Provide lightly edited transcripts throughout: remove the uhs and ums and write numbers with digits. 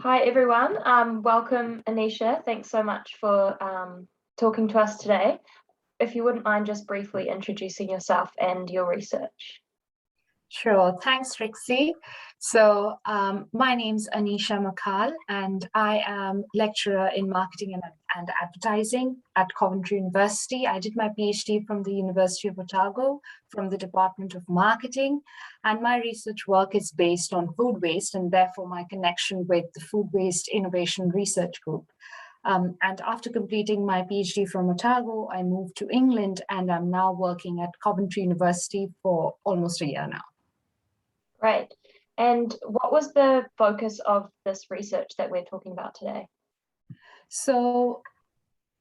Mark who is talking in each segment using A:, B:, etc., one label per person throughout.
A: Hi everyone, welcome Annesha. Thanks so much for talking to us today. If you wouldn't mind just briefly introducing yourself and your research.
B: Sure. Thanks, Trixie. So my name's Annesha Makhal, and I am lecturer in marketing and advertising at Coventry University. I did my PhD from the University of Otago from the Department of Marketing, and my research work is based on food waste and therefore my connection with the Food Waste Innovation Research Group. And after completing my PhD from Otago, I moved to England, and I'm now working at Coventry University for almost a year now.
A: Great. And what was the focus of this research that we're talking about today?
B: So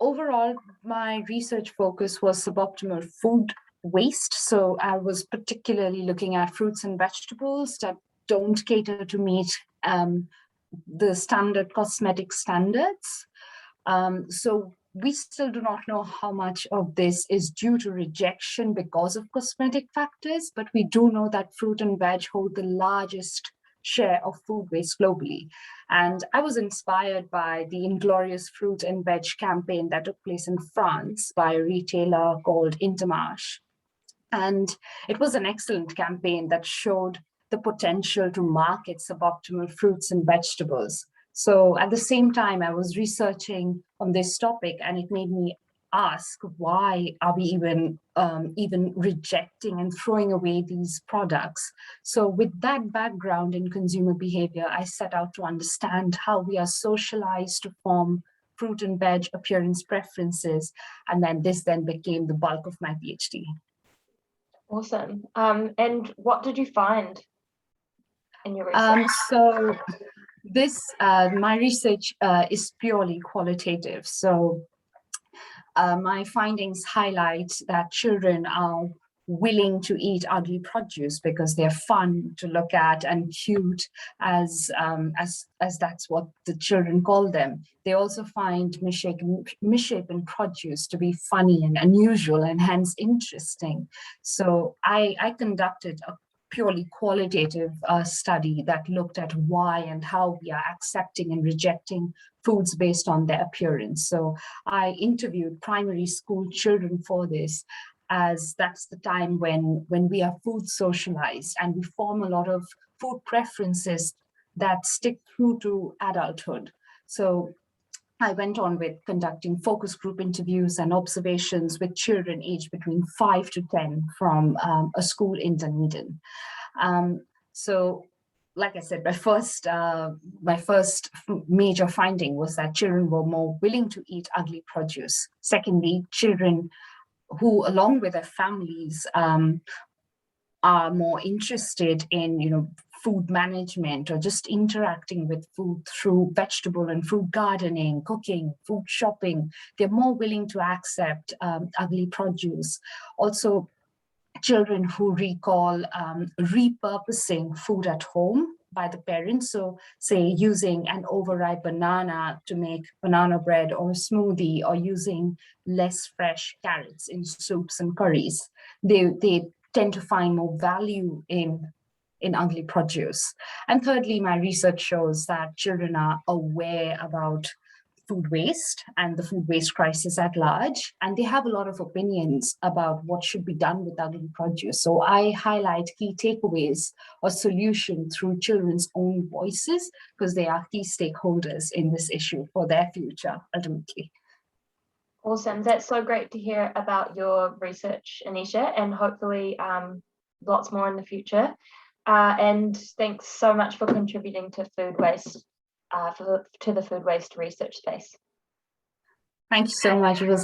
B: overall, my research focus was suboptimal food waste. So I was particularly looking at fruits and vegetables that don't cater to meet the standard cosmetic standards. So we still do not know how much of this is due to rejection because of cosmetic factors, but we do know that fruit and veg hold the largest share of food waste globally. And I was inspired by the Inglorious Fruit and Veg campaign that took place in France by a retailer called Intermarché. And it was an excellent campaign that showed the potential to market suboptimal fruits and vegetables. So at the same time, I was researching on this topic, and it made me ask, why are we even rejecting and throwing away these products? So with that background in consumer behavior, I set out to understand how we are socialized to form fruit and veg appearance preferences. And then this then became the bulk of my PhD.
A: Awesome. And what did you find in your research?
B: My research is purely qualitative. So my findings highlight that children are willing to eat ugly produce because they're fun to look at and cute, as that's what the children call them. They also find misshapen produce to be funny and unusual and hence interesting. So I conducted a purely qualitative study that looked at why and how we are accepting and rejecting foods based on their appearance. So I interviewed primary school children for this, as that's the time when we are food socialized and we form a lot of food preferences that stick through to adulthood. So I went on with conducting focus group interviews and observations with children aged between 5 to 10 from a school in Dunedin. So like I said, my first major finding was that children were more willing to eat ugly produce. Secondly, children who, along with their families, are more interested in, food management or just interacting with food through vegetable and fruit gardening, cooking, food shopping. They're more willing to accept ugly produce. Also, children who recall repurposing food at home by the parents. So say using an overripe banana to make banana bread or a smoothie, or using less fresh carrots in soups and curries. They tend to find more value in ugly produce. And thirdly, my research shows that children are aware about food waste and the food waste crisis at large, and they have a lot of opinions about what should be done with ugly produce. So I highlight key takeaways or solutions through children's own voices, because they are key stakeholders in this issue for their future, ultimately.
A: Awesome. That's so great to hear about your research, Annesha, and hopefully lots more in the future. And thanks so much for contributing to food waste, to the food waste research space.
B: Thank you so much. It was